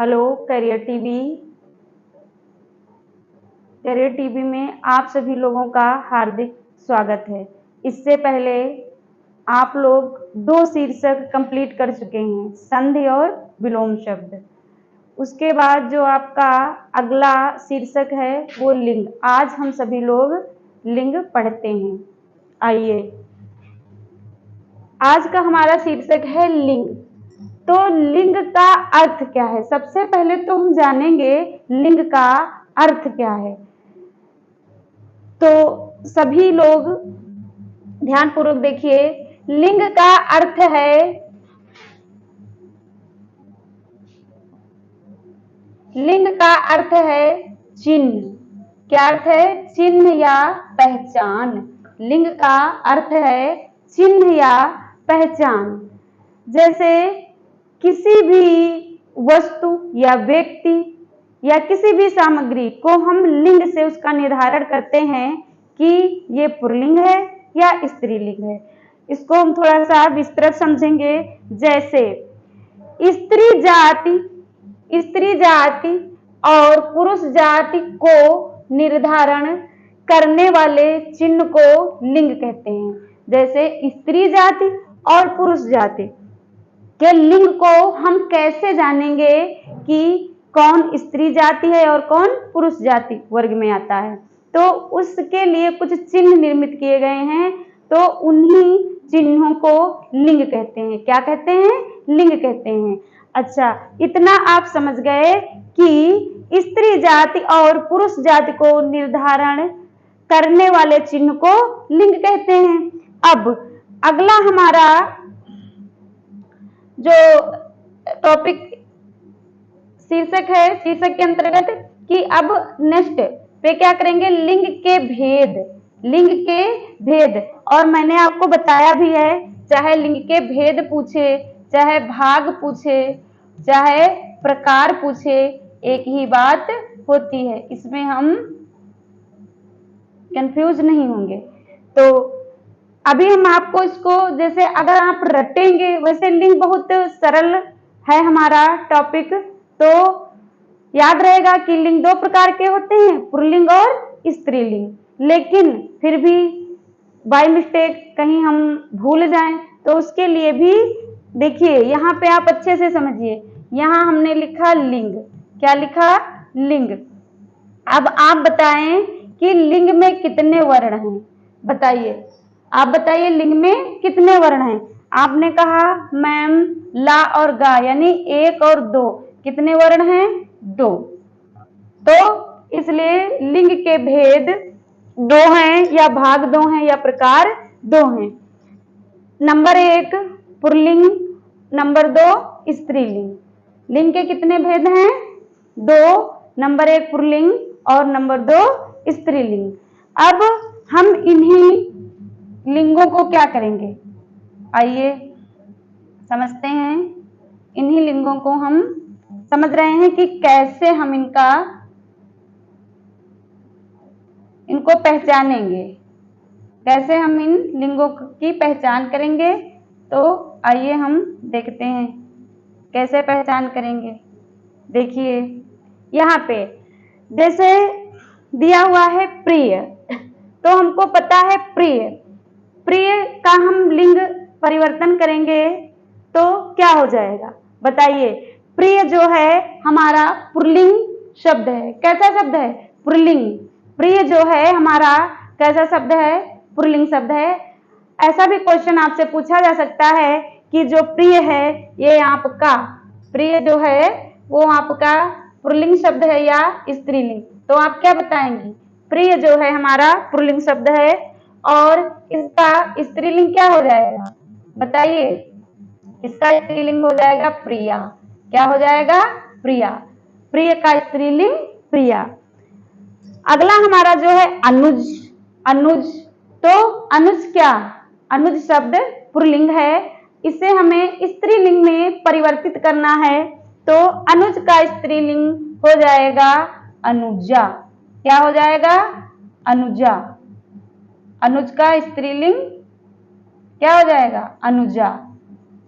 Hello career TV में आप सभी लोगों का हार्दिक स्वागत है। इससे पहले आप लोग 2 शीर्षक कंप्लीट कर चुके हैं, संधि और विलोम शब्द। उसके बाद जो आपका अगला शीर्षक है वो लिंग। आज हम सभी लोग लिंग पढ़ते हैं। आइए, आज का हमारा शीर्षक है लिंग। तो लिंग का अर्थ क्या है? सबसे पहले तो हम जानेंगे लिंग का अर्थ क्या है। तो सभी लोग ध्यानपूर्वक देखिए, लिंग का अर्थ है चिन्ह। क्या अर्थ है? चिन्ह या पहचान। लिंग का अर्थ है चिन्ह या पहचान। जैसे किसी भी वस्तु या व्यक्ति या किसी भी सामग्री को हम लिंग से उसका निर्धारण करते हैं कि ये पुल्लिंग है या स्त्रीलिंग है। इसको हम थोड़ा सा विस्तृत समझेंगे। जैसे स्त्री जाति और पुरुष जाति को निर्धारण करने वाले चिन्ह को लिंग कहते हैं। जैसे स्त्री जाति और पुरुष जाति के लिंग को हम कैसे जानेंगे कि कौन स्त्री जाति है और कौन पुरुष जाति वर्ग में आता है? तो उसके लिए कुछ चिन्ह निर्मित किए गए हैं, तो उन्हीं चिन्हों को लिंग कहते हैं। क्या कहते हैं? लिंग कहते हैं। अच्छा, इतना आप समझ गए कि स्त्री जाति और पुरुष जाति को निर्धारण करने वाले चिन्ह को लिंग कहते हैं। अब अगला हमारा जो टॉपिक शीर्षक है, शीर्षक के अंतर्गत कि अब नेक्स्ट पे क्या करेंगे? लिंग के भेद। और मैंने आपको बताया भी है, चाहे लिंग के भेद पूछे, चाहे भाग पूछे, चाहे प्रकार पूछे, एक ही बात होती है। इसमें हम कंफ्यूज नहीं होंगे। तो अभी हम आपको इसको, जैसे अगर आप रटेंगे, वैसे लिंग बहुत सरल है हमारा टॉपिक, तो याद रहेगा कि लिंग 2 प्रकार के होते हैं, पुल्लिंग और स्त्रीलिंग। लेकिन फिर भी बाय मिस्टेक कहीं हम भूल जाएं तो उसके लिए भी देखिए, यहाँ पे आप अच्छे से समझिए। यहाँ हमने लिखा लिंग। क्या लिखा? लिंग। अब आप बताएं कि लिंग में कितने वर्ण हैं? बताइए, आप बताइए लिंग में कितने वर्ण हैं? आपने कहा मैम ला और गा यानी 1 और 2। कितने वर्ण हैं? 2। तो इसलिए लिंग के भेद 2 हैं, या भाग 2 हैं, या प्रकार 2 हैं। नंबर 1 पुल्लिंग, नंबर 2 स्त्रीलिंग। लिंग के कितने भेद हैं? 2। नंबर 1 पुल्लिंग और नंबर 2 स्त्रीलिंग। अब हम इन्हीं लिंगों को क्या करेंगे? आइए समझते हैं। इन्हीं लिंगों को हम समझ रहे हैं कि कैसे हम इनको पहचानेंगे, कैसे हम इन लिंगों की पहचान करेंगे। तो आइए हम देखते हैं कैसे पहचान करेंगे। देखिए यहाँ पे जैसे दिया हुआ है प्रिय, तो हमको पता है प्रिय का हम लिंग परिवर्तन करेंगे तो क्या हो जाएगा? बताइए। प्रिय जो है हमारा पुल्लिंग शब्द है। कैसा शब्द है? पुल्लिंग। प्रिय जो है हमारा कैसा शब्द है? पुल्लिंग शब्द है। ऐसा भी क्वेश्चन आपसे पूछा जा सकता है कि जो प्रिय है ये आपका प्रिय जो है वो आपका पुल्लिंग शब्द है या स्त्रीलिंग? तो आप क्या बताएंगी? प्रिय जो है हमारा पुल्लिंग शब्द है और इसका स्त्रीलिंग क्या हो जाएगा? बताइए। इसका स्त्रीलिंग हो जाएगा प्रिया। क्या हो जाएगा? प्रिया। प्रिय का स्त्रीलिंग प्रिया। अगला हमारा जो है अनुज। तो अनुज क्या? अनुज शब्द पुल्लिंग है, इसे हमें स्त्रीलिंग में परिवर्तित करना है, तो अनुज का स्त्रीलिंग हो जाएगा अनुजा। क्या हो जाएगा? अनुजा। अनुज का स्त्रीलिंग क्या हो जाएगा? अनुजा।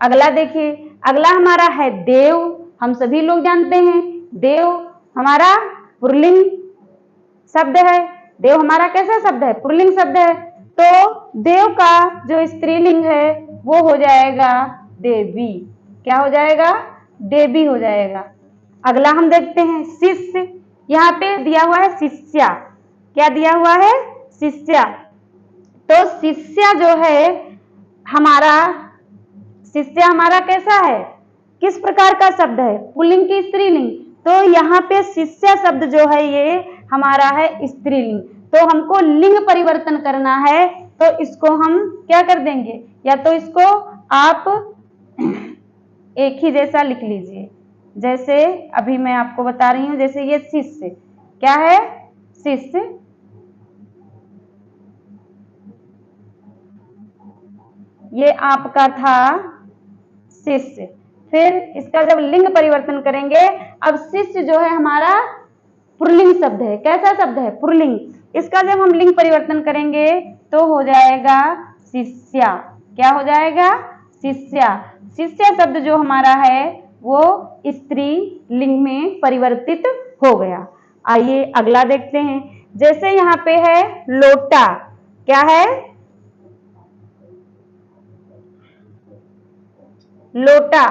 अगला देखिए, अगला हमारा है देव। हम सभी लोग जानते हैं देव हमारा पुल्लिंग शब्द है। देव हमारा कैसा शब्द है? पुल्लिंग शब्द है। तो देव का जो स्त्रीलिंग है वो हो जाएगा देवी। क्या हो जाएगा? देवी हो जाएगा। अगला हम देखते हैं शिष्य। यहाँ पे दिया हुआ है शिष्या। क्या दिया हुआ है? शिष्या। तो शिष्या जो है हमारा, शिष्या हमारा कैसा है? किस प्रकार का शब्द है? पुल्लिंग की स्त्रीलिंग। तो यहाँ पे शिष्या शब्द जो है ये हमारा है स्त्रीलिंग। तो हमको लिंग परिवर्तन करना है तो इसको हम क्या कर देंगे, या तो इसको आप एक ही जैसा लिख लीजिए। जैसे अभी मैं आपको बता रही हूं, जैसे ये शिष्य क्या है? शिष्य। ये आपका था शिष्य। फिर इसका जब लिंग परिवर्तन करेंगे, अब शिष्य जो है हमारा पुल्लिंग शब्द है। कैसा शब्द है? पुल्लिंग। इसका जब हम लिंग परिवर्तन करेंगे तो हो जाएगा शिष्या। क्या हो जाएगा? शिष्या। शिष्या शब्द जो हमारा है वो स्त्री लिंग में परिवर्तित हो गया। आइए अगला देखते हैं। जैसे यहाँ पे है लोटा। क्या है? लोटा।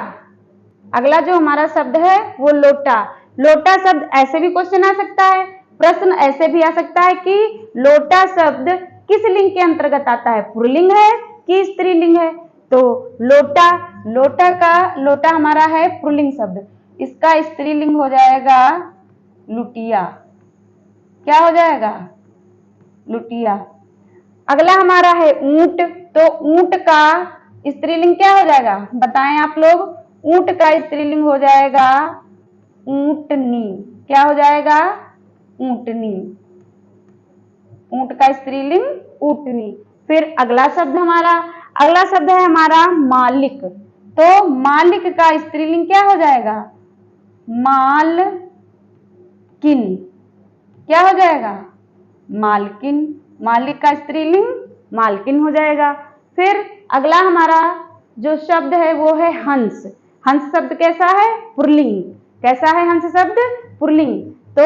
अगला जो हमारा शब्द है वो लोटा। लोटा शब्द ऐसे भी क्वेश्चन आ सकता है, प्रश्न ऐसे भी आ सकता है कि लोटा शब्द किस लिंग के अंतर्गत आता है? पुल्लिंग है कि स्त्रीलिंग है? तो लोटा, लोटा हमारा है पुल्लिंग शब्द। इसका स्त्रीलिंग हो जाएगा लुटिया। क्या हो जाएगा? लुटिया। अगला हमारा है ऊंट। तो ऊंट का स्त्रीलिंग क्या हो जाएगा? बताएं आप लोग। ऊंट का स्त्रीलिंग हो जाएगा ऊंटनी। क्या हो जाएगा? ऊंटनी। ऊंट का स्त्रीलिंग ऊंटनी। फिर अगला शब्द है हमारा मालिक। तो मालिक का स्त्रीलिंग क्या हो जाएगा? मालकिन। क्या हो जाएगा? मालकिन। मालिक का स्त्रीलिंग मालकिन हो जाएगा। फिर अगला हमारा जो शब्द है वो है हंस। हंस शब्द कैसा है? पुल्लिंग। कैसा है हंस शब्द? पुल्लिंग। तो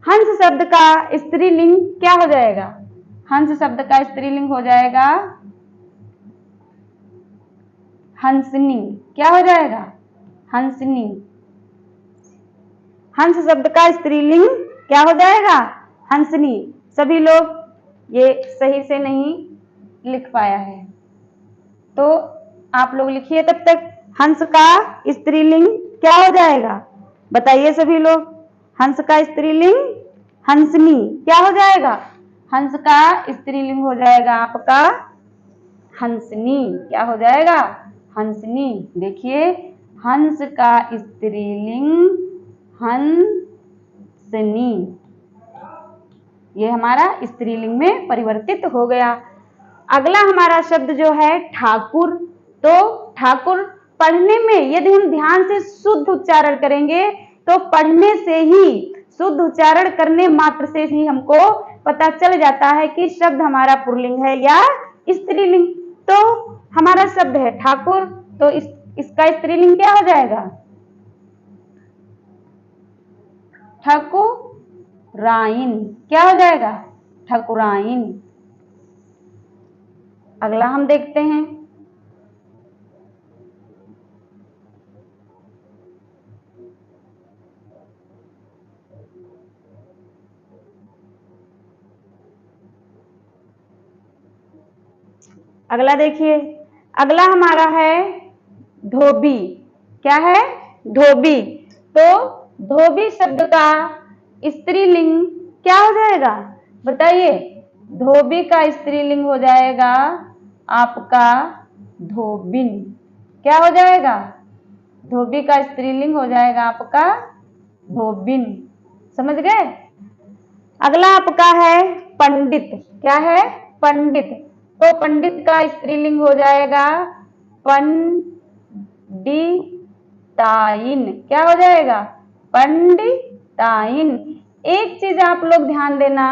हंस शब्द का स्त्रीलिंग क्या हो जाएगा? हंस शब्द का स्त्रीलिंग हो जाएगा हंसनी। क्या हो जाएगा? हंसनी। हंस शब्द का स्त्रीलिंग क्या हो जाएगा? हंसनी। सभी लोग ये सही से नहीं लिख पाया है तो आप लोग लिखिए तब तक। हंस का स्त्रीलिंग क्या हो जाएगा? बताइए सभी लोग। हंस का स्त्रीलिंग हंसनी। क्या हो जाएगा? हंस का स्त्रीलिंग हो जाएगा आपका हंसनी। क्या हो जाएगा? हंसनी। देखिए हंस का स्त्रीलिंग हंसनी, ये हमारा स्त्रीलिंग में परिवर्तित हो गया। अगला हमारा शब्द जो है ठाकुर। तो ठाकुर पढ़ने में यदि हम ध्यान से शुद्ध उच्चारण करेंगे तो पढ़ने से ही, शुद्ध उच्चारण करने मात्र से ही हमको पता चल जाता है कि शब्द हमारा पुल्लिंग है या स्त्रीलिंग। तो हमारा शब्द है ठाकुर। तो इसका स्त्रीलिंग क्या हो जाएगा? ठकुराइन। क्या हो जाएगा? ठकुराइन। अगला हम देखते हैं। अगला देखिए, अगला हमारा है धोबी। क्या है? धोबी। तो धोबी शब्द का स्त्रीलिंग क्या हो जाएगा? बताइए। धोबी का स्त्रीलिंग हो जाएगा आपका धोबिन। क्या हो जाएगा? धोबी का स्त्रीलिंग हो जाएगा आपका धोबिन। समझ गए? अगला आपका है पंडित। क्या है? पंडित। तो पंडित का स्त्रीलिंग हो जाएगा पंडिताइन। क्या हो जाएगा? पंडिताइन। एक चीज आप लोग ध्यान देना,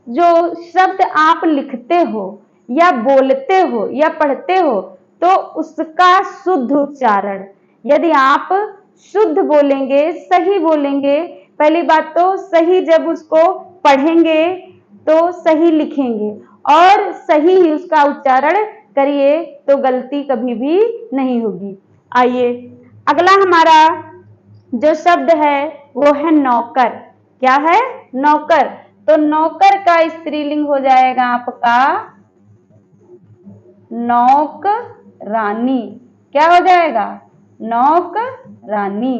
जो शब्द आप लिखते हो या बोलते हो या पढ़ते हो तो उसका शुद्ध उच्चारण, यदि आप शुद्ध बोलेंगे, सही बोलेंगे। पहली बात तो सही जब उसको पढ़ेंगे तो सही लिखेंगे और सही ही उसका उच्चारण करिए तो गलती कभी भी नहीं होगी। आइए अगला हमारा जो शब्द है वो है नौकर। क्या है? नौकर। तो नौकर का स्त्रीलिंग हो जाएगा आपका नौकरानी। क्या हो जाएगा? नौकरानी।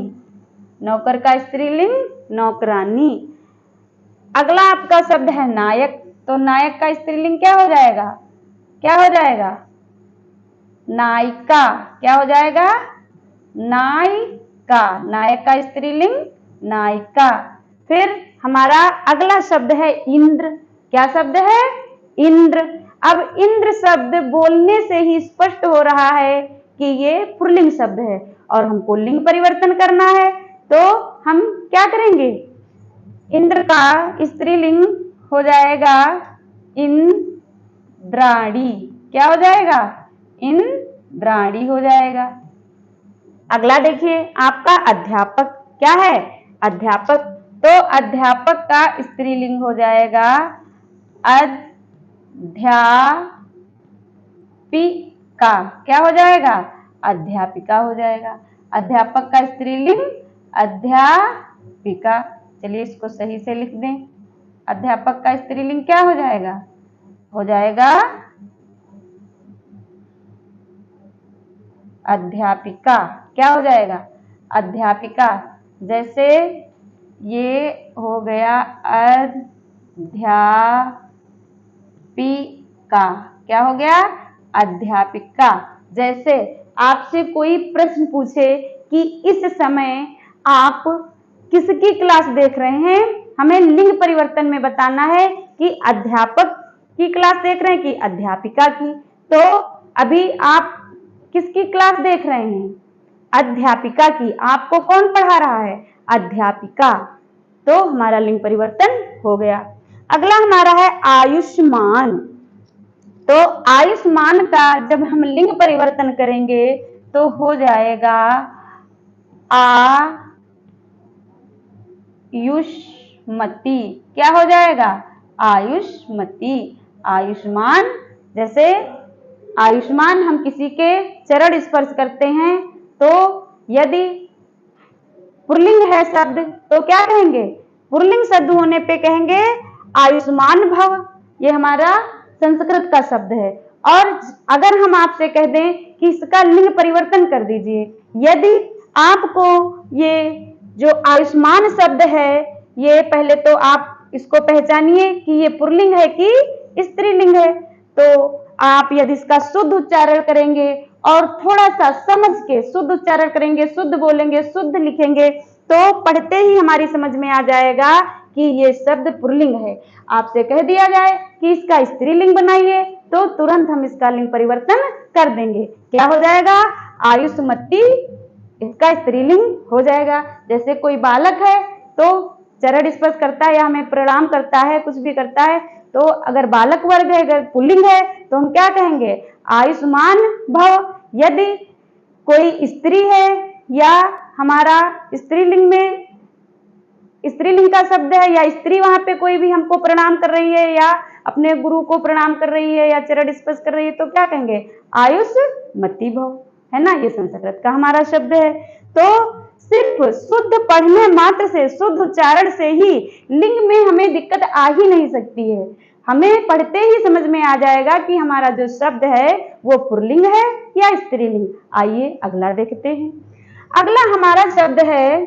नौकर का स्त्रीलिंग नौकरानी। अगला आपका शब्द है नायक। तो नायक का स्त्रीलिंग क्या हो जाएगा? क्या हो जाएगा? नायिका। क्या हो जाएगा? नायिका। नायक का स्त्रीलिंग नायिका। फिर हमारा अगला शब्द है इंद्र। क्या शब्द है? इंद्र। अब इंद्र शब्द बोलने से ही स्पष्ट हो रहा है कि ये पुल्लिंग शब्द है और हमको लिंग परिवर्तन करना है, तो हम क्या करेंगे? इंद्र का स्त्रीलिंग हो जाएगा इंद्राणी। क्या हो जाएगा? इंद्राणी हो जाएगा। अगला देखिए आपका अध्यापक। क्या है? अध्यापक। तो अध्यापक का स्त्रीलिंग हो जाएगा अध्यापिका। क्या हो जाएगा? अध्यापिका हो जाएगा। अध्यापक का स्त्रीलिंग अध्यापिका। चलिए इसको सही से लिख दें। अध्यापक का स्त्रीलिंग क्या हो जाएगा? हो जाएगा अध्यापिका। क्या हो जाएगा? अध्यापिका। जैसे ये हो गया अध्यापिका। क्या हो गया? अध्यापिका। जैसे आपसे कोई प्रश्न पूछे कि इस समय आप किसकी क्लास देख रहे हैं, हमें लिंग परिवर्तन में बताना है कि अध्यापक की क्लास देख रहे हैं कि अध्यापिका की। तो अभी आप किसकी क्लास देख रहे हैं? अध्यापिका की। आपको कौन पढ़ा रहा है? अध्यापिका। तो हमारा लिंग परिवर्तन हो गया। अगला हमारा है आयुष्मान। तो आयुष्मान का जब हम लिंग परिवर्तन करेंगे तो हो जाएगा आयुष्मती। क्या हो जाएगा? आयुष्मती। आयुष्मान। जैसे आयुष्मान हम किसी के चरण स्पर्श करते हैं तो यदि पुल्लिंग है शब्द तो क्या कहेंगे? पुल्लिंग शब्द होने पे कहेंगे आयुष्मान भव। ये हमारा संस्कृत का शब्द है। और अगर हम आपसे कह दें कि इसका लिंग परिवर्तन कर दीजिए, यदि आपको ये जो आयुष्मान शब्द है ये पहले तो आप इसको पहचानिए कि ये पुल्लिंग है कि स्त्रीलिंग है। तो आप यदि इसका शुद्ध उच्चारण करेंगे और थोड़ा सा समझ के शुद्ध उच्चारण करेंगे, शुद्ध बोलेंगे, शुद्ध लिखेंगे तो पढ़ते ही हमारी समझ में आ जाएगा कि ये शब्द पुल्लिंग है। आपसे कह दिया जाए कि इसका स्त्रीलिंग बनाइए तो तुरंत हम इसका लिंग परिवर्तन कर देंगे। क्या हो जाएगा? आयुष्मती। इसका स्त्रीलिंग हो जाएगा। जैसे कोई बालक है तो चरण स्पर्श करता है या हमें प्रणाम करता है, कुछ भी करता है, तो अगर बालक वर्ग है, अगर पुल्लिंग है तो हम क्या कहेंगे? आयुष्मान भव। यदि कोई स्त्री है या हमारा स्त्रीलिंग में स्त्रीलिंग का शब्द है या स्त्री वहां पे कोई भी हमको प्रणाम कर रही है या अपने गुरु को प्रणाम कर रही है या चरण स्पर्श कर रही है तो क्या कहेंगे? आयुष्मती भव। है ना? ये संस्कृत का हमारा शब्द है। तो सिर्फ शुद्ध पढ़ने मात्र से, शुद्ध उच्चारण से ही लिंग में हमें दिक्कत आ ही नहीं सकती है। हमें पढ़ते ही समझ में आ जाएगा कि हमारा जो शब्द है वो पुल्लिंग है या स्त्रीलिंग। आइए अगला देखते हैं। अगला हमारा शब्द है,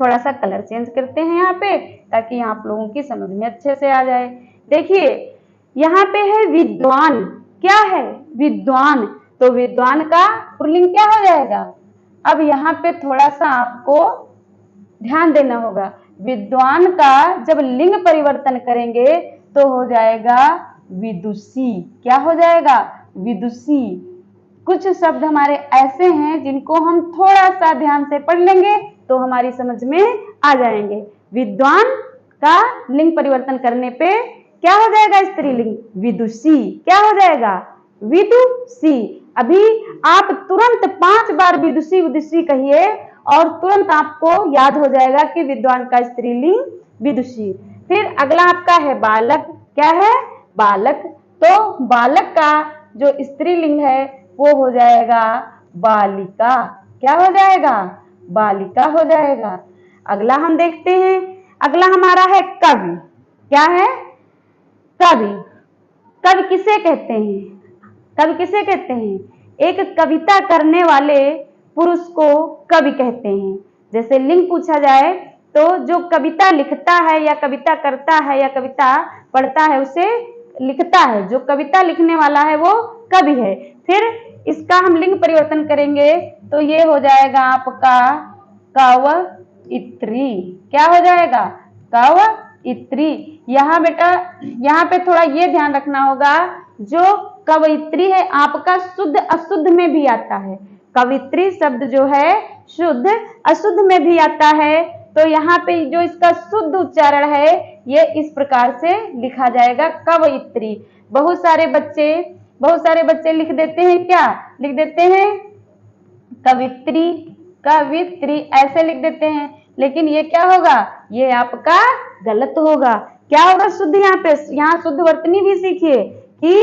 थोड़ा सा कलर चेंज करते हैं यहाँ पे ताकि आप लोगों की समझ में अच्छे से आ जाए। देखिए यहाँ पे है विद्वान। क्या है? विद्वान। तो विद्वान का पुल्लिंग क्या हो जाएगा? अब यहाँ पे थोड़ा सा आपको ध्यान देना होगा। विद्वान का जब लिंग परिवर्तन करेंगे तो हो जाएगा विदुषी। क्या हो जाएगा? विदुषी। कुछ शब्द हमारे ऐसे हैं जिनको हम थोड़ा सा ध्यान से पढ़ लेंगे तो हमारी समझ में आ जाएंगे। विद्वान का लिंग परिवर्तन करने पे क्या हो जाएगा? स्त्रीलिंग विदुषी। क्या हो जाएगा? विदुषी। अभी आप तुरंत 5 बार विदुषी विदुषी कहिए और तुरंत आपको याद हो जाएगा कि विद्वान का स्त्रीलिंग विदुषी। फिर अगला आपका है बालक। क्या है? बालक। तो बालक का जो स्त्रीलिंग है वो हो जाएगा बालिका। क्या हो जाएगा? बालिका हो जाएगा। अगला हम देखते हैं, अगला हमारा है कवि। क्या है? कवि। कवि किसे कहते हैं? कवि किसे कहते हैं? एक कविता करने वाले पुरुष को कवि कहते हैं। जैसे लिंग पूछा जाए तो जो कविता लिखता है या कविता करता है या कविता पढ़ता है उसे लिखता है, जो कविता लिखने वाला है वो कवि है। फिर इसका हम लिंग परिवर्तन करेंगे तो ये हो जाएगा आपका कवयित्री। क्या हो जाएगा? कवयित्री। यहाँ बेटा यहाँ पे थोड़ा ये ध्यान रखना होगा, जो कवयित्री है आपका शुद्ध अशुद्ध में भी आता है। कवित्री शब्द जो है शुद्ध अशुद्ध में भी आता है। तो यहाँ पे जो इसका शुद्ध उच्चारण है ये इस प्रकार से लिखा जाएगा कवयित्री। बहुत सारे बच्चे लिख देते हैं, क्या लिख देते हैं? कवित्री, कवित्री ऐसे लिख देते हैं, लेकिन ये क्या होगा? ये आपका गलत होगा। क्या होगा शुद्ध? यहाँ शुद्ध वर्तनी भी सीखिए कि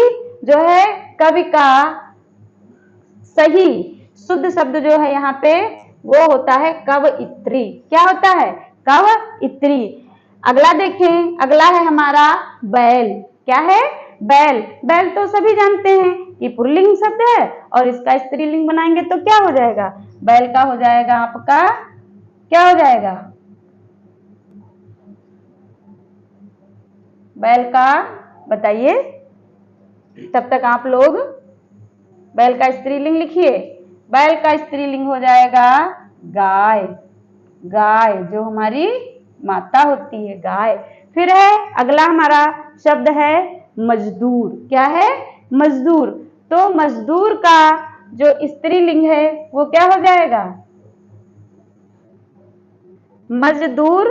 जो है कवि का सही शुद्ध शब्द जो है यहाँ पे वो होता है कवयित्री। क्या होता है? कवयित्री। अगला देखें, अगला है हमारा बैल। क्या है? बैल। बैल तो सभी जानते हैं कि पुल्लिंग शब्द है और इसका स्त्रीलिंग बनाएंगे तो क्या हो जाएगा? बैल का हो जाएगा आपका, क्या हो जाएगा? बैल का बताइए। तब तक आप लोग बैल का स्त्रीलिंग लिखिए। बैल का स्त्रीलिंग हो जाएगा गाय। गाय जो हमारी माता होती है, गाय। फिर है अगला हमारा शब्द है मजदूर। क्या है? मजदूर। तो मजदूर का जो स्त्रीलिंग है वो क्या हो जाएगा? मजदूर।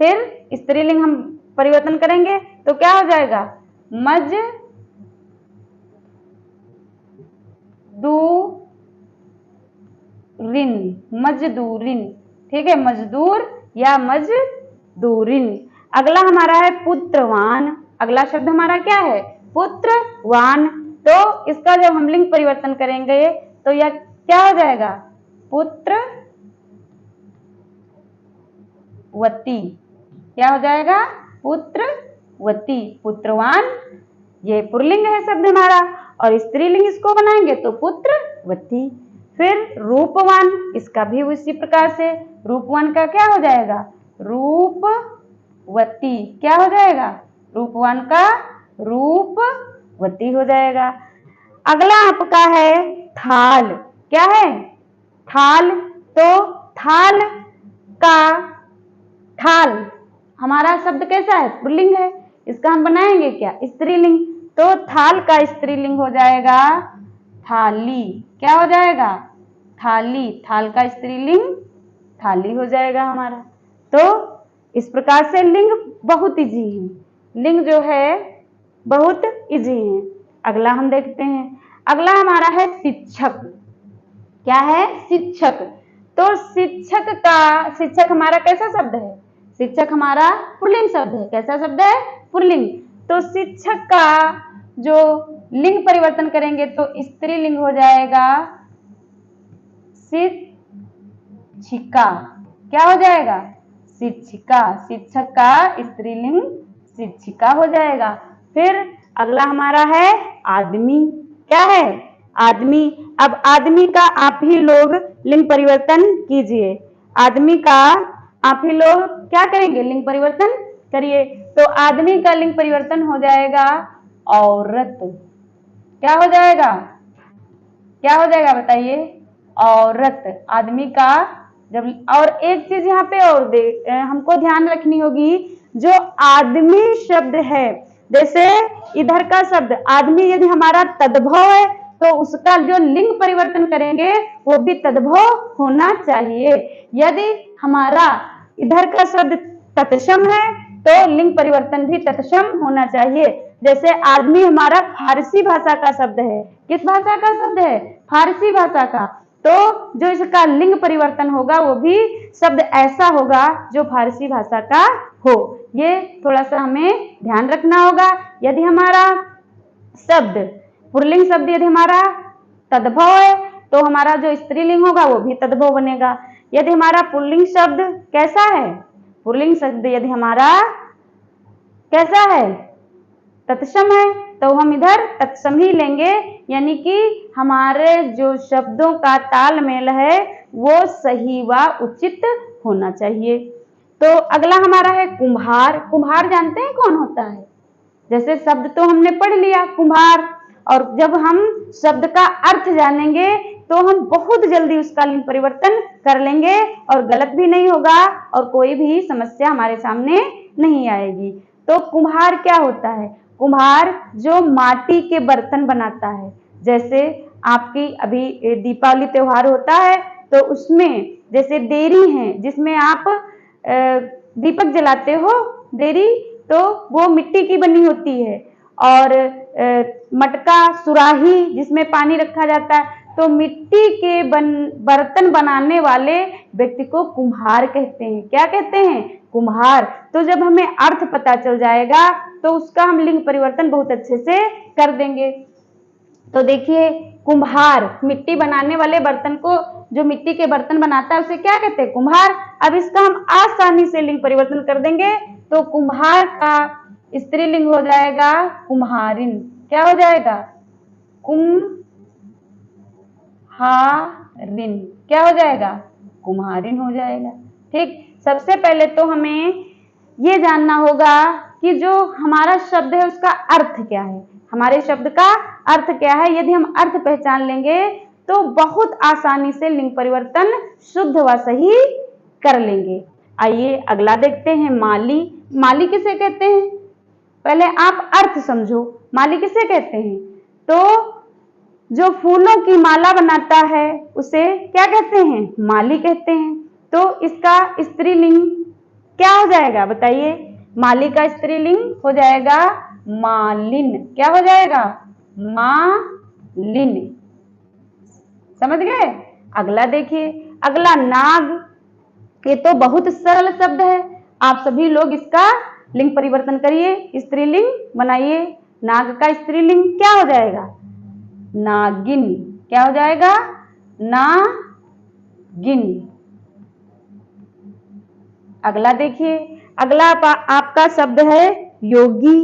फिर स्त्रीलिंग हम परिवर्तन करेंगे तो क्या हो जाएगा? मजदूरिन। मजदूरिन। ठीक है, मजदूर या मजदूरिन। अगला हमारा है पुत्रवान। अगला शब्द हमारा क्या है? पुत्रवान। तो इसका जब हम लिंग परिवर्तन करेंगे तो यह क्या हो जाएगा? पुत्रवती। क्या हो जाएगा? पुत्रवती। पुत्रवान ये पुल्लिंग है शब्द हमारा और स्त्रीलिंग इसको बनाएंगे तो पुत्रवती। फिर रूपवान, इसका भी उसी प्रकार से रूपवान का क्या हो जाएगा? रूपवती। क्या हो जाएगा? रूपवान का रूपवती हो जाएगा। अगला आपका है थाल। क्या है? थाल। तो थाल का थाल हमारा शब्द कैसा है? पुल्लिंग है। इसका हम बनाएंगे क्या? स्त्रीलिंग। तो थाल का स्त्रीलिंग हो जाएगा थाली। क्या हो जाएगा? थाली। थाल का स्त्रीलिंग थाली हो जाएगा हमारा। तो इस प्रकार से लिंग बहुत इजी है। लिंग जो है बहुत इजी है। अगला हम देखते हैं, अगला हमारा है शिक्षक। क्या है? शिक्षक। तो शिक्षक हमारा कैसा शब्द है? शिक्षक हमारा पुल्लिंग शब्द है। कैसा शब्द है? पुल्लिंग। तो शिक्षक का जो लिंग परिवर्तन करेंगे तो स्त्रीलिंग हो जाएगा शिक्षिका। क्या हो जाएगा? शिक्षिका। शिक्षक का स्त्रीलिंग शिक्षिका हो जाएगा। फिर अगला हमारा है आदमी। क्या है? आदमी। अब आदमी का आप ही लोग लिंग परिवर्तन कीजिए। आदमी का आप ही लोग क्या करेंगे? लिंग परिवर्तन करिए। तो आदमी का लिंग परिवर्तन हो जाएगा औरत। क्या हो जाएगा? क्या हो जाएगा बताइए? औरत। आदमी का जब, और एक चीज यहाँ पे और हमको ध्यान रखनी होगी, जो आदमी शब्द है, जैसे इधर का शब्द आदमी यदि हमारा तद्भव है तो उसका जो लिंग परिवर्तन करेंगे वो भी तद्भव होना चाहिए। यदि हमारा इधर का शब्द तत्सम है तो लिंग परिवर्तन भी तत्सम होना चाहिए। जैसे आदमी हमारा फारसी भाषा का शब्द है। किस भाषा का शब्द है? फारसी भाषा का। तो जो इसका लिंग परिवर्तन होगा वो भी शब्द ऐसा होगा जो फारसी भाषा का हो। ये थोड़ा सा हमें ध्यान रखना होगा। यदि हमारा शब्द पुल्लिंग शब्द यदि हमारा तद्भव है तो हमारा जो स्त्रीलिंग होगा वो भी तद्भव बनेगा। यदि हमारा पुल्लिंग शब्द कैसा है, पुल्लिंग शब्द यदि हमारा कैसा है, तत्सम है, तो हम इधर तत्सम ही लेंगे, यानी कि हमारे जो शब्दों का तालमेल है वो सही व उचित होना चाहिए। तो अगला हमारा है कुम्हार। कुम्हार जानते हैं कौन होता है? जैसे शब्द तो हमने पढ़ लिया कुम्हार, और जब हम शब्द का अर्थ जानेंगे तो हम बहुत जल्दी उसका लिंग परिवर्तन कर लेंगे और गलत भी नहीं होगा और कोई भी समस्या हमारे सामने नहीं आएगी। तो कुम्हार क्या होता है? कुम्हार जो माटी के बर्तन बनाता है, जैसे आपकी अभी दीपावली त्योहार होता है तो उसमें जैसे देरी है जिसमें आप दीपक जलाते हो, देरी तो वो मिट्टी की बनी होती है, और मटका सुराही जिसमें पानी रखा जाता है, तो मिट्टी के बर्तन बनाने वाले व्यक्ति को कुम्हार कहते हैं। क्या कहते हैं? कुम्हार। तो जब हमें अर्थ पता चल जाएगा तो उसका हम लिंग परिवर्तन बहुत अच्छे से कर देंगे। तो देखिए कुम्हार मिट्टी बनाने वाले बर्तन को, जो मिट्टी के बर्तन बनाता है उसे क्या कहते हैं? कुम्हार। अब इसका हम आसानी से लिंग परिवर्तन कर देंगे तो कुम्हार का स्त्रीलिंग हो जाएगा कुम्हारिन। क्या हो जाएगा? कुम्हारिन। क्या हो जाएगा? कुम्हारिन हो जाएगा। ठीक, सबसे पहले तो हमें ये जानना होगा कि जो हमारा शब्द है उसका अर्थ क्या है, हमारे शब्द का अर्थ क्या है। यदि हम अर्थ पहचान लेंगे तो बहुत आसानी से लिंग परिवर्तन शुद्ध व सही कर लेंगे। आइए अगला देखते हैं, माली। माली किसे कहते हैं? पहले आप अर्थ समझो, माली किसे कहते हैं? तो जो फूलों की माला बनाता है उसे क्या कहते हैं? माली कहते हैं। तो इसका स्त्रीलिंग क्या हो जाएगा बताइए? माली का स्त्रीलिंग हो जाएगा मालिन। क्या हो जाएगा? मालिन। समझ गए? अगला देखिए, अगला नाग। ये तो बहुत सरल शब्द है, आप सभी लोग इसका लिंग परिवर्तन करिए, स्त्रीलिंग बनाइए। नाग का स्त्रीलिंग क्या हो जाएगा? नागिन। क्या हो जाएगा? नागिन। अगला देखिए, अगला आपका शब्द है योगी।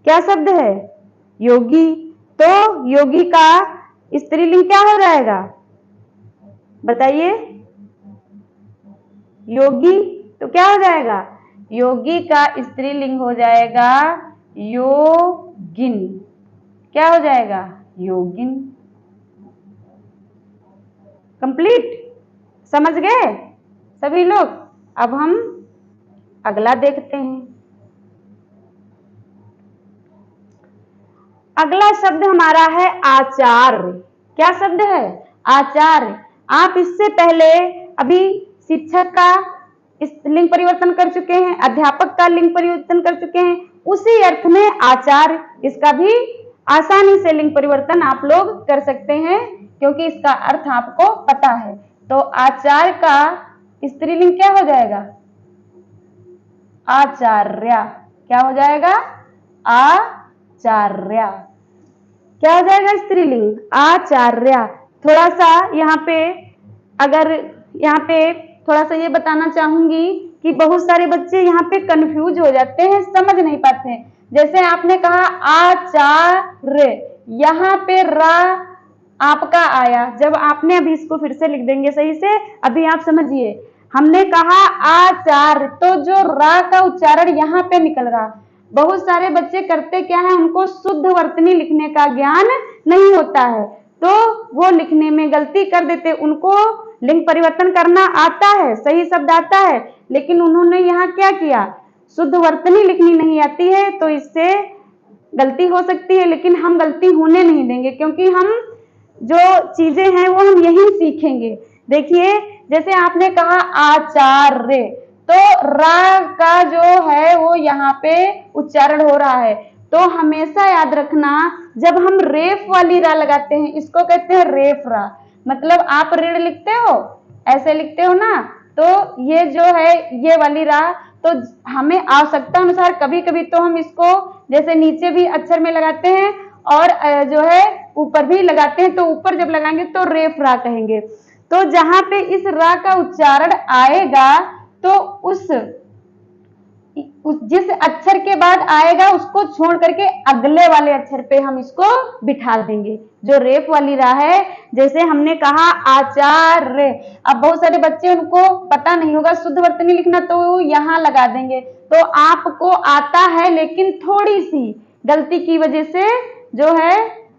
क्या शब्द है? योगी। तो योगी का स्त्रीलिंग क्या हो जाएगा बताइए? योगी। तो क्या हो जाएगा? योगी का स्त्रीलिंग हो जाएगा योगिन। क्या हो जाएगा? योगिन। कंप्लीट? समझ गए सभी लोग? अब हम अगला देखते हैं। अगला शब्द हमारा है आचार्य। क्या शब्द है? आचार्य। आप इससे पहले अभी शिक्षक का लिंग परिवर्तन कर चुके हैं, अध्यापक का लिंग परिवर्तन कर चुके हैं, उसी अर्थ में आचार्य, इसका भी आसानी से लिंग परिवर्तन आप लोग कर सकते हैं क्योंकि इसका अर्थ आपको पता है। तो आचार्य का स्त्रीलिंग क्या हो जाएगा? आचार्य। क्या हो जाएगा? आचार्य। क्या हो जाएगा स्त्रीलिंग? आचार्य। थोड़ा सा यहाँ पे, अगर यहाँ पे थोड़ा सा ये बताना चाहूंगी कि बहुत सारे बच्चे यहाँ पे कंफ्यूज हो जाते हैं, समझ नहीं पाते हैं। जैसे आपने कहा आचार्य, यहाँ पे रा आपका आया, जब आपने अभी इसको फिर से लिख देंगे सही से, अभी आप समझिए, हमने कहा आचार्य, तो जो रा का उच्चारण यहाँ पे निकल रहा। बहुत सारे बच्चे करते क्या है, उनको शुद्ध वर्तनी लिखने का ज्ञान नहीं होता है तो वो लिखने में गलती कर देते। उनको लिंग परिवर्तन करना आता है, सही शब्द आता है, लेकिन उन्होंने यहाँ क्या किया, शुद्ध वर्तनी लिखनी नहीं आती है, तो इससे गलती हो सकती है। लेकिन हम गलती होने नहीं देंगे क्योंकि हम जो चीजें हैं वो हम यही सीखेंगे। देखिए जैसे आपने कहा आचार्य, तो रा का जो है वो यहाँ पे उच्चारण हो रहा है, तो हमेशा याद रखना जब हम रेफ वाली रा लगाते हैं इसको कहते हैं रेफ रा। मतलब आप ऋण लिखते हो, ऐसे लिखते हो ना, तो ये जो है ये वाली रा, तो हमें आवश्यकता अनुसार कभी कभी तो हम इसको जैसे नीचे भी अक्षर में लगाते हैं और जो है ऊपर भी लगाते हैं, तो ऊपर जब लगाएंगे तो रेफ रा कहेंगे। तो जहां पे इस रा का उच्चारण आएगा तो उस जिस अक्षर के बाद आएगा उसको छोड़ करके अगले वाले अक्षर पे हम इसको बिठा देंगे। जो रेफ वाली रा है, जैसे हमने कहा आचार्य, अब बहुत सारे बच्चे उनको पता नहीं होगा शुद्ध वर्तनी लिखना, तो वो यहाँ लगा देंगे। तो आपको आता है लेकिन थोड़ी सी गलती की वजह से जो है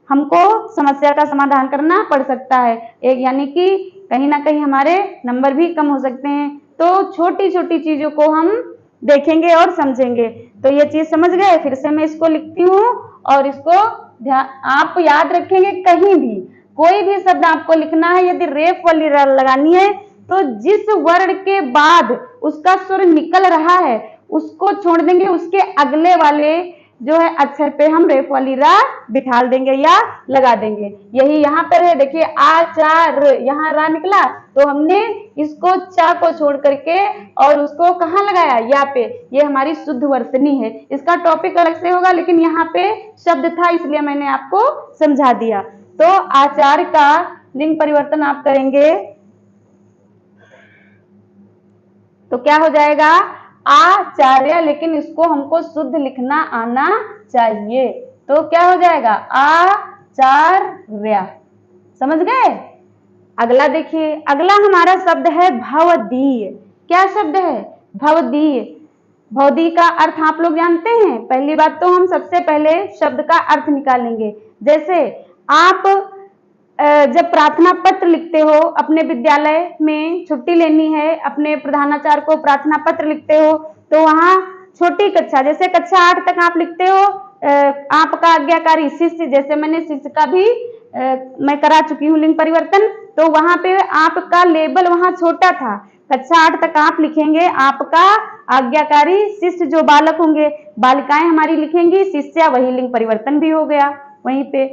हमको समस्या का समाधान करना पड़ सकता है, एक यानी कि कहीं ना कहीं हमारे नंबर भी कम हो सकते हैं। तो छोटी छोटी चीजों को हम देखेंगे और समझेंगे। तो ये चीज समझ गए, फिर से मैं इसको लिखती हूँ और इसको आप याद रखेंगे, कहीं भी कोई भी शब्द आपको लिखना है, यदि रेफ वाली लगानी है तो जिस वर्ण के बाद उसका स्वर निकल रहा है उसको छोड़ देंगे, उसके अगले वाले जो है अक्षर पे हम रेफ वाली रा बिठा देंगे या लगा देंगे। यही यहाँ पर है, देखिए आचार, यहाँ रा निकला तो हमने इसको चा को छोड़ करके और उसको कहाँ लगाया, या पे। ये हमारी शुद्ध वर्तनी है, इसका टॉपिक अलग से होगा, लेकिन यहाँ पे शब्द था इसलिए मैंने आपको समझा दिया। तो आचार का लिंग परिवर्तन आप करेंगे तो क्या हो जाएगा, आचार्य, लेकिन इसको हमको शुद्ध लिखना आना चाहिए। तो क्या हो जाएगा, आचार्य। समझ गए। अगला देखिए, अगला हमारा शब्द है भवदीय। क्या शब्द है, भवदीय। भवदीय का अर्थ आप लोग जानते हैं। पहली बात तो हम सबसे पहले शब्द का अर्थ निकालेंगे। जैसे आप जब प्रार्थना पत्र लिखते हो, अपने विद्यालय में छुट्टी लेनी है, अपने प्रधानाचार्य को प्रार्थना पत्र लिखते हो, तो वहां छोटी कक्षा जैसे कक्षा 8 तक आप लिखते हो आपका आज्ञाकारी शिष्य, जैसे मैंने शिष्य का भी मैं करा चुकी हूँ लिंग परिवर्तन, तो वहां पे आपका लेबल वहां छोटा था। कक्षा 8 तक आप लिखेंगे आपका आज्ञाकारी शिष्य, जो बालक होंगे, बालिकाएं हमारी लिखेंगी शिष्या, वही लिंग परिवर्तन भी हो गया वहीं पे।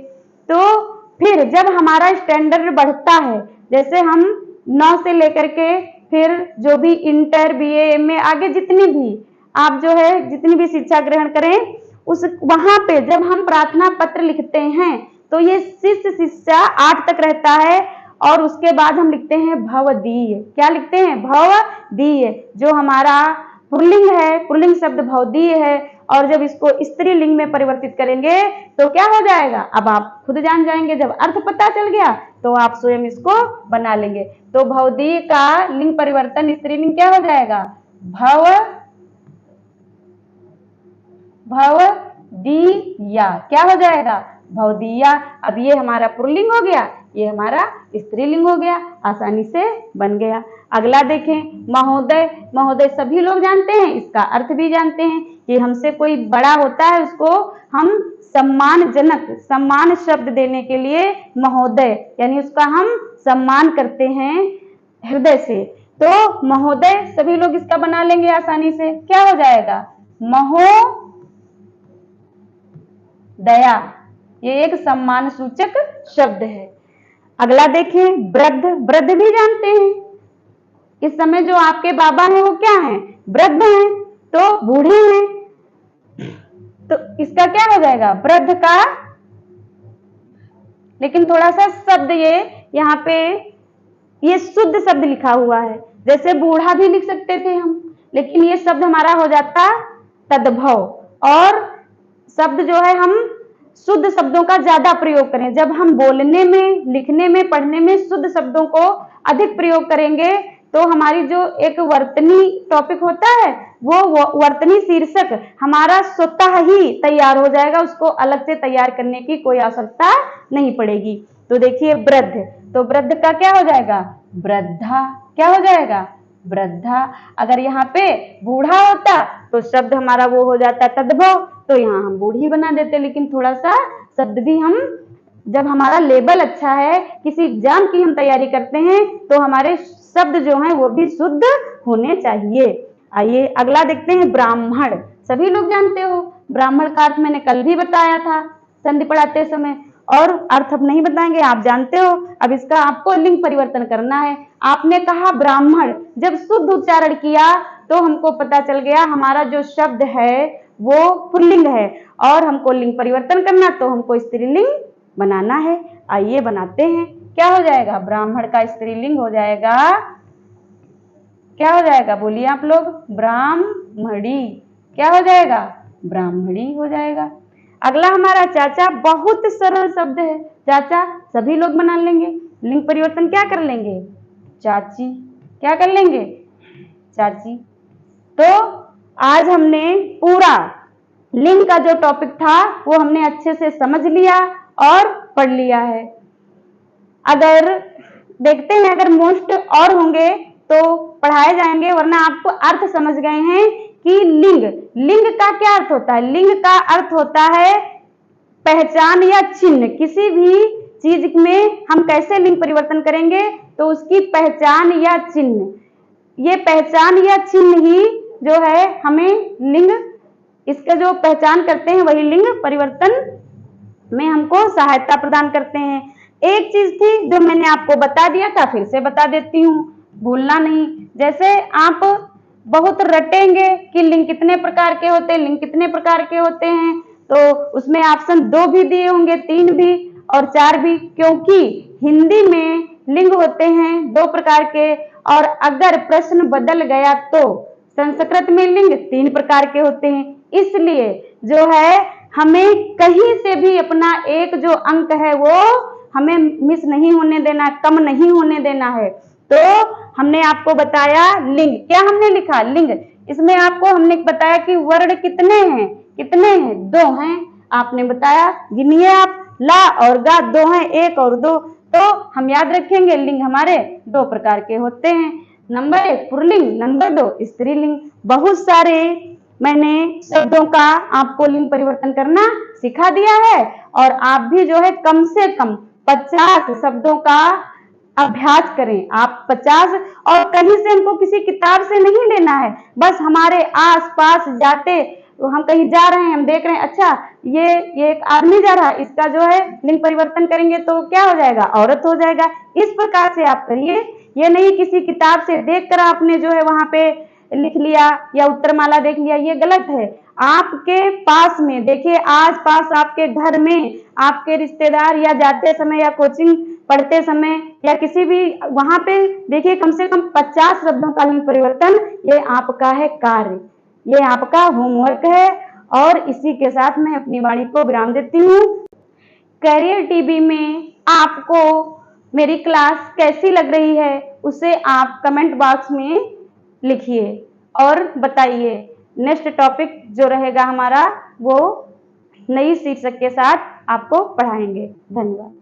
तो फिर जब हमारा स्टैंडर्ड बढ़ता है, जैसे हम 9 से लेकर के फिर जो भी इंटर, बीए, एमए, आगे जितनी भी आप जो है जितनी भी शिक्षा ग्रहण करें, उस वहां पे जब हम प्रार्थना पत्र लिखते हैं तो ये शिष्य शिष्या 8 तक रहता है, और उसके बाद हम लिखते हैं भवदीय। क्या लिखते हैं, भवदीय, जो हमारा पुल्लिंग है, पुल्लिंग शब्द भवदीय है। और जब इसको स्त्रीलिंग में परिवर्तित करेंगे तो क्या हो जाएगा, अब आप खुद जान जाएंगे। जब अर्थ पता चल गया तो आप स्वयं इसको बना लेंगे। तो भवदीय का लिंग परिवर्तन स्त्रीलिंग क्या हो जाएगा, भवदीया। क्या हो जाएगा, भवदीया। अब ये हमारा पुल्लिंग हो गया, ये हमारा स्त्रीलिंग हो गया, आसानी से बन गया। अगला देखें, महोदय। महोदय सभी लोग जानते हैं, इसका अर्थ भी जानते हैं कि हमसे कोई बड़ा होता है उसको हम सम्मानजनक, सम्मान शब्द देने के लिए महोदय, यानी उसका हम सम्मान करते हैं हृदय से। तो महोदय सभी लोग इसका बना लेंगे आसानी से। क्या हो जाएगा, महोदया। ये एक सम्मान सूचक शब्द है। अगला देखें, वृद्ध। वृद्ध भी जानते हैं, इस समय जो आपके बाबा हैं वो क्या हैं, वृद्ध हैं, तो बूढ़े हैं। तो इसका क्या हो जाएगा, वृद्ध का, लेकिन थोड़ा सा शब्द ये यहाँ पे ये शुद्ध शब्द लिखा हुआ है। जैसे बूढ़ा भी लिख सकते थे हम, लेकिन ये शब्द हमारा हो जाता तद्भव। और शब्द जो है हम शुद्ध शब्दों का ज्यादा प्रयोग करें। जब हम बोलने में, लिखने में, पढ़ने में शुद्ध शब्दों को अधिक प्रयोग करेंगे तो हमारी जो एक वर्तनी टॉपिक होता है वो वर्तनी शीर्षक हमारा स्वतः ही तैयार हो जाएगा, उसको अलग से तैयार करने की कोई आवश्यकता नहीं पड़ेगी। तो देखिए वृद्ध, तो वृद्ध का क्या हो जाएगा, वृद्धा। क्या हो जाएगा, वृद्धा। अगर यहाँ पे बूढ़ा होता तो शब्द हमारा वो हो जाता तद्भव, तो यहाँ हम बूढ़ी बना देते। लेकिन थोड़ा सा शब्द भी हम, जब हमारा लेवल अच्छा है, किसी एग्जाम की हम तैयारी करते हैं तो हमारे शब्द जो हैं वो भी शुद्ध होने चाहिए। आइए अगला देखते हैं, ब्राह्मण। सभी लोग जानते हो ब्राह्मण का अर्थ, मैंने कल भी बताया था संधि पढ़ाते समय। और अर्थ अब नहीं बताएंगे, आप जानते हो। अब इसका आपको लिंग परिवर्तन करना है। आपने कहा ब्राह्मण, जब शुद्ध उच्चारण किया तो हमको पता चल गया हमारा जो शब्द है वो पुल्लिंग है, और हमको लिंग परिवर्तन करना तो हमको स्त्रीलिंग बनाना है। आइए बनाते हैं। क्या हो जाएगा? ब्राह्मण का स्त्रीलिंग हो जाएगा, क्या हो जाएगा? बोलिए आप लोग। ब्राह्मणी। क्या हो जाएगा? ब्राह्मणी हो जाएगा। अगला हमारा चाचा, बहुत सरल शब्द है। चाचा सभी लोग बना लेंगे। लिंग परिवर्तन क्या कर लेंगे? चाची। क्या कर लेंगे? चाची। तो आज हमने पूरा लिंग का जो टॉपिक था वो हमने अच्छे से समझ लिया और पढ़ लिया है। अगर देखते हैं अगर मोस्ट और होंगे तो पढ़ाए जाएंगे, वरना आपको अर्थ समझ गए हैं कि लिंग का क्या अर्थ होता है? लिंग का अर्थ होता है पहचान या चिन्ह। किसी भी चीज में हम कैसे लिंग परिवर्तन करेंगे? तो उसकी पहचान या चिन्ह, ये पहचान या चिन्ह ही जो है हमें लिंग, इसका जो पहचान करते हैं वही लिंग परिवर्तन में हमको सहायता प्रदान करते हैं। एक चीज थी जो मैंने आपको बता दिया था, फिर से बता देती हूँ, भूलना नहीं। जैसे आप बहुत रटेंगे कि लिंग कितने प्रकार के होते हैं, लिंग कितने प्रकार के होते हैं, तो उसमें ऑप्शन 2 भी दिए होंगे, 3 भी और 4 भी, क्योंकि हिंदी में लिंग होते हैं 2 प्रकार के, और अगर प्रश्न बदल गया तो संस्कृत में लिंग 3 प्रकार के होते हैं। इसलिए जो है हमें कहीं से भी अपना एक जो अंक है वो हमें मिस नहीं होने देना, कम नहीं होने देना है। तो हमने आपको बताया लिंग, क्या हमने लिखा? लिंग। इसमें आपको हमने बताया कि वर्ण कितने हैं? कितने हैं? 2 हैं। आपने बताया, गिनिए आप। ला और गा 2 हैं, 1 और 2। तो हम याद रखेंगे लिंग हमारे 2 प्रकार के होते हैं। नंबर 1 पुल्लिंग, नंबर 2 स्त्रीलिंग। बहुत सारे मैंने शब्दों का आपको लिंग परिवर्तन करना सिखा दिया है, और आप भी जो है कम से कम 50 शब्दों का अभ्यास करें। आप 50, और कहीं से हमको किसी किताब से नहीं लेना है, बस हमारे आस पास जाते, तो हम कहीं जा रहे हैं, हम देख रहे हैं, अच्छा ये एक आदमी जा रहा है, इसका जो है लिंग परिवर्तन करेंगे तो क्या हो जाएगा? औरत हो जाएगा। इस प्रकार से आप करिए, ये नहीं किसी किताब से देखकर आपने जो है वहां पे लिख लिया या उत्तरमाला देख लिया, ये गलत है। आपके पास में देखिए, आस पास आपके घर में आपके रिश्तेदार, या जाते समय या कोचिंग पढ़ते समय या किसी भी वहां पे देखिए, कम से कम 50 शब्दों का लिंग परिवर्तन, ये आपका है कार्य, ये आपका होमवर्क है। और इसी के साथ मैं अपनी वाणी को विराम देती हूँ। करियर टीवी में आपको मेरी क्लास कैसी लग रही है उसे आप कमेंट बॉक्स में लिखिए और बताइए। नेक्स्ट टॉपिक जो रहेगा हमारा वो नई शीर्षक के साथ आपको पढ़ाएंगे। धन्यवाद।